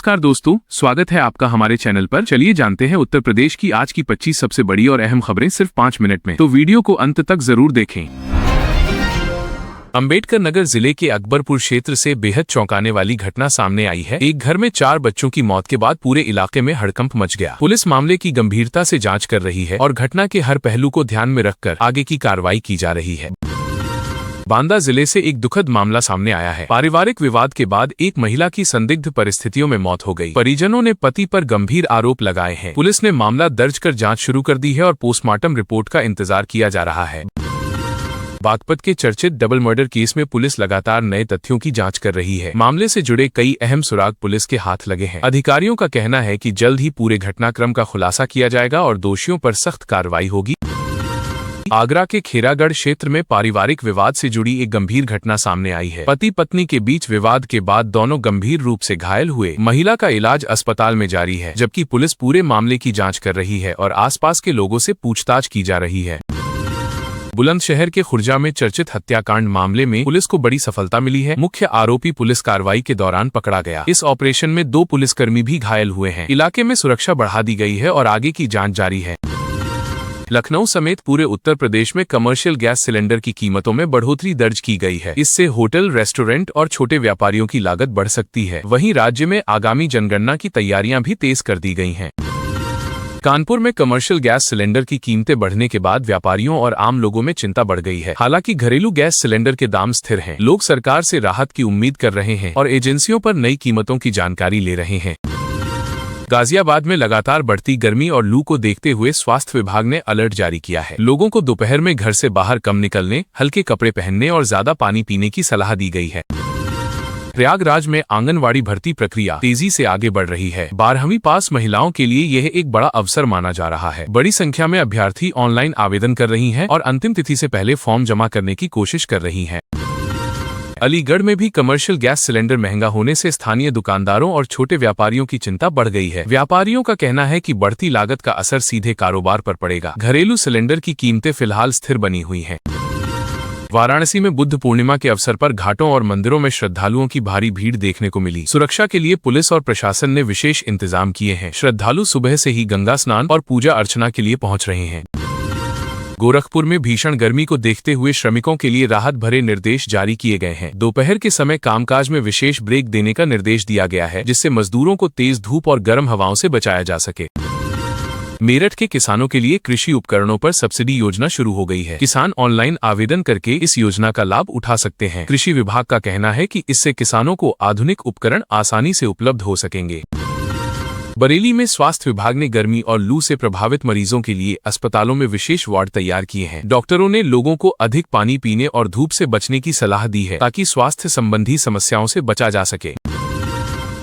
नमस्कार दोस्तों, स्वागत है आपका हमारे चैनल पर। चलिए जानते हैं उत्तर प्रदेश की आज की 25 सबसे बड़ी और अहम खबरें सिर्फ 5 मिनट में, तो वीडियो को अंत तक जरूर देखें। अंबेडकर नगर जिले के अकबरपुर क्षेत्र से बेहद चौंकाने वाली घटना सामने आई है। एक घर में 4 बच्चों की मौत के बाद पूरे इलाके में हड़कंप मच गया। पुलिस मामले की गंभीरता से जांच कर रही है और घटना के हर पहलू को ध्यान में रखकर आगे की कार्रवाई की जा रही है। बांदा जिले से एक दुखद मामला सामने आया है। पारिवारिक विवाद के बाद एक महिला की संदिग्ध परिस्थितियों में मौत हो गई। परिजनों ने पति पर गंभीर आरोप लगाए हैं। पुलिस ने मामला दर्ज कर जांच शुरू कर दी है और पोस्टमार्टम रिपोर्ट का इंतजार किया जा रहा है। बागपत के चर्चित डबल मर्डर केस में पुलिस लगातार नए तथ्यों की जांच कर रही है। मामले से जुड़े कई अहम सुराग पुलिस के हाथ लगे हैं। अधिकारियों का कहना है कि जल्द ही पूरे घटनाक्रम का खुलासा किया जाएगा और दोषियों पर सख्त कार्रवाई होगी। आगरा के खेरागढ़ क्षेत्र में पारिवारिक विवाद से जुड़ी एक गंभीर घटना सामने आई है। पति पत्नी के बीच विवाद के बाद दोनों गंभीर रूप से घायल हुए। महिला का इलाज अस्पताल में जारी है, जबकि पुलिस पूरे मामले की जांच कर रही है और आसपास के लोगों से पूछताछ की जा रही है। बुलंदशहर के खुर्जा में चर्चित हत्याकांड मामले में पुलिस को बड़ी सफलता मिली है। मुख्य आरोपी पुलिस कार्रवाई के दौरान पकड़ा गया। इस ऑपरेशन में 2 पुलिसकर्मी भी घायल हुए हैं। इलाके में सुरक्षा बढ़ा दी गई है और आगे की जांच जारी है। लखनऊ समेत पूरे उत्तर प्रदेश में कमर्शियल गैस सिलेंडर की कीमतों में बढ़ोतरी दर्ज की गई है। इससे होटल, रेस्टोरेंट और छोटे व्यापारियों की लागत बढ़ सकती है। वहीं राज्य में आगामी जनगणना की तैयारियां भी तेज कर दी गई हैं। कानपुर में कमर्शियल गैस सिलेंडर की कीमतें बढ़ने के बाद व्यापारियों और आम लोगों में चिंता बढ़ गई है। हालांकि घरेलू गैस सिलेंडर के दाम स्थिर हैं। लोग सरकार से राहत की उम्मीद कर रहे हैं और एजेंसियों पर नई कीमतों की जानकारी ले रहे हैं। गाजियाबाद में लगातार बढ़ती गर्मी और लू को देखते हुए स्वास्थ्य विभाग ने अलर्ट जारी किया है। लोगों को दोपहर में घर से बाहर कम निकलने, हल्के कपड़े पहनने और ज्यादा पानी पीने की सलाह दी गई है। प्रयागराज में आंगनवाड़ी भर्ती प्रक्रिया तेजी से आगे बढ़ रही है। 12वीं पास महिलाओं के लिए यह एक बड़ा अवसर माना जा रहा है। बड़ी संख्या में अभ्यर्थी ऑनलाइन आवेदन कर रही हैं और अंतिम तिथि से पहले फॉर्म जमा करने की कोशिश कर रही हैं। अलीगढ़ में भी कमर्शियल गैस सिलेंडर महंगा होने से स्थानीय दुकानदारों और छोटे व्यापारियों की चिंता बढ़ गई है। व्यापारियों का कहना है कि बढ़ती लागत का असर सीधे कारोबार पर पड़ेगा। घरेलू सिलेंडर की कीमतें फिलहाल स्थिर बनी हुई हैं। वाराणसी में बुद्ध पूर्णिमा के अवसर पर घाटों और मंदिरों में श्रद्धालुओं की भारी भीड़ देखने को मिली। सुरक्षा के लिए पुलिस और प्रशासन ने विशेष इंतजाम किए हैं। श्रद्धालु सुबह से ही गंगा स्नान और पूजा अर्चना के लिए पहुंच रहे हैं। गोरखपुर में भीषण गर्मी को देखते हुए श्रमिकों के लिए राहत भरे निर्देश जारी किए गए हैं। दोपहर के समय कामकाज में विशेष ब्रेक देने का निर्देश दिया गया है, जिससे मजदूरों को तेज धूप और गर्म हवाओं से बचाया जा सके। मेरठ के किसानों के लिए कृषि उपकरणों पर सब्सिडी योजना शुरू हो गई है। किसान ऑनलाइन आवेदन करके इस योजना का लाभ उठा सकते हैं। कृषि विभाग का कहना है कि इससे किसानों को आधुनिक उपकरण आसानी से उपलब्ध हो सकेंगे। बरेली में स्वास्थ्य विभाग ने गर्मी और लू से प्रभावित मरीजों के लिए अस्पतालों में विशेष वार्ड तैयार किए हैं। डॉक्टरों ने लोगों को अधिक पानी पीने और धूप से बचने की सलाह दी है, ताकि स्वास्थ्य संबंधी समस्याओं से बचा जा सके।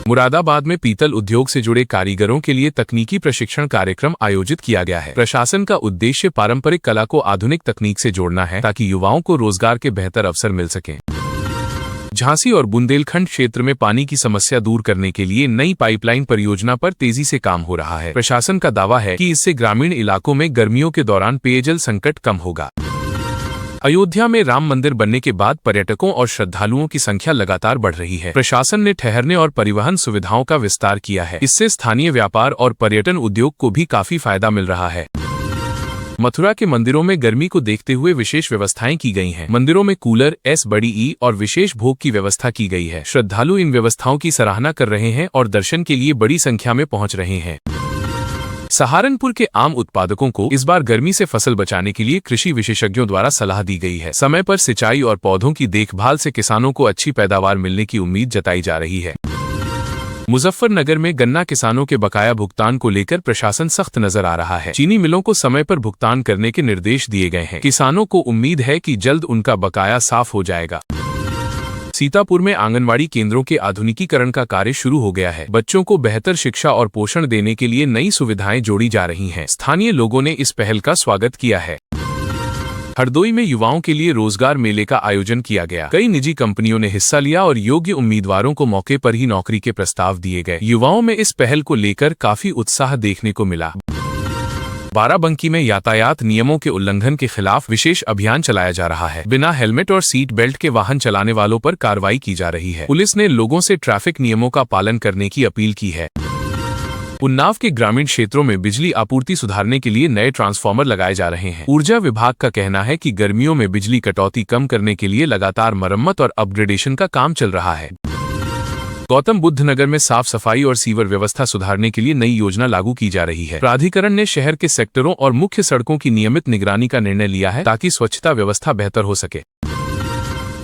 मुरादाबाद में पीतल उद्योग से जुड़े कारीगरों के लिए तकनीकी प्रशिक्षण कार्यक्रम आयोजित किया गया है। प्रशासन का उद्देश्य पारंपरिक कला को आधुनिक तकनीक से जोड़ना है, ताकि युवाओं को रोजगार के बेहतर अवसर मिल सकें। झांसी और बुंदेलखंड क्षेत्र में पानी की समस्या दूर करने के लिए नई पाइपलाइन परियोजना पर तेजी से काम हो रहा है। प्रशासन का दावा है कि इससे ग्रामीण इलाकों में गर्मियों के दौरान पेयजल संकट कम होगा। अयोध्या में राम मंदिर बनने के बाद पर्यटकों और श्रद्धालुओं की संख्या लगातार बढ़ रही है। प्रशासन ने ठहरने और परिवहन सुविधाओं का विस्तार किया है। इससे स्थानीय व्यापार और पर्यटन उद्योग को भी काफी फायदा मिल रहा है। मथुरा के मंदिरों में गर्मी को देखते हुए विशेष व्यवस्थाएं की गई हैं। मंदिरों में कूलर, बड़ी और विशेष भोग की व्यवस्था की गई है। श्रद्धालु इन व्यवस्थाओं की सराहना कर रहे हैं और दर्शन के लिए बड़ी संख्या में पहुंच रहे हैं। सहारनपुर के आम उत्पादकों को इस बार गर्मी से फसल बचाने के लिए कृषि विशेषज्ञों द्वारा सलाह दी गई है। समय पर सिंचाई और पौधों की देखभाल से किसानों को अच्छी पैदावार मिलने की उम्मीद जताई जा रही है। मुजफ्फरनगर में गन्ना किसानों के बकाया भुगतान को लेकर प्रशासन सख्त नजर आ रहा है। चीनी मिलों को समय पर भुगतान करने के निर्देश दिए गए हैं। किसानों को उम्मीद है कि जल्द उनका बकाया साफ हो जाएगा। सीतापुर में आंगनवाड़ी केंद्रों के आधुनिकीकरण का कार्य शुरू हो गया है। बच्चों को बेहतर शिक्षा और पोषण देने के लिए नई सुविधाएं जोड़ी जा रही हैं। स्थानीय लोगों ने इस पहल का स्वागत किया है। हरदोई में युवाओं के लिए रोजगार मेले का आयोजन किया गया। कई निजी कंपनियों ने हिस्सा लिया और योग्य उम्मीदवारों को मौके पर ही नौकरी के प्रस्ताव दिए गए। युवाओं में इस पहल को लेकर काफी उत्साह देखने को मिला। बाराबंकी में यातायात नियमों के उल्लंघन के खिलाफ विशेष अभियान चलाया जा रहा है। बिना हेलमेट और सीट बेल्ट के वाहन चलाने वालों पर कार्रवाई की जा रही है। पुलिस ने लोगों से ट्रैफिक नियमों का पालन करने की अपील की है। उन्नाव के ग्रामीण क्षेत्रों में बिजली आपूर्ति सुधारने के लिए नए ट्रांसफार्मर लगाए जा रहे हैं। ऊर्जा विभाग का कहना है कि गर्मियों में बिजली कटौती कम करने के लिए लगातार मरम्मत और अपग्रेडेशन का काम चल रहा है। गौतम बुद्ध नगर में साफ सफाई और सीवर व्यवस्था सुधारने के लिए नई योजना लागू की जा रही है। प्राधिकरण ने शहर के सेक्टरों और मुख्य सड़कों की नियमित निगरानी का निर्णय लिया है ताकि स्वच्छता व्यवस्था बेहतर हो सके।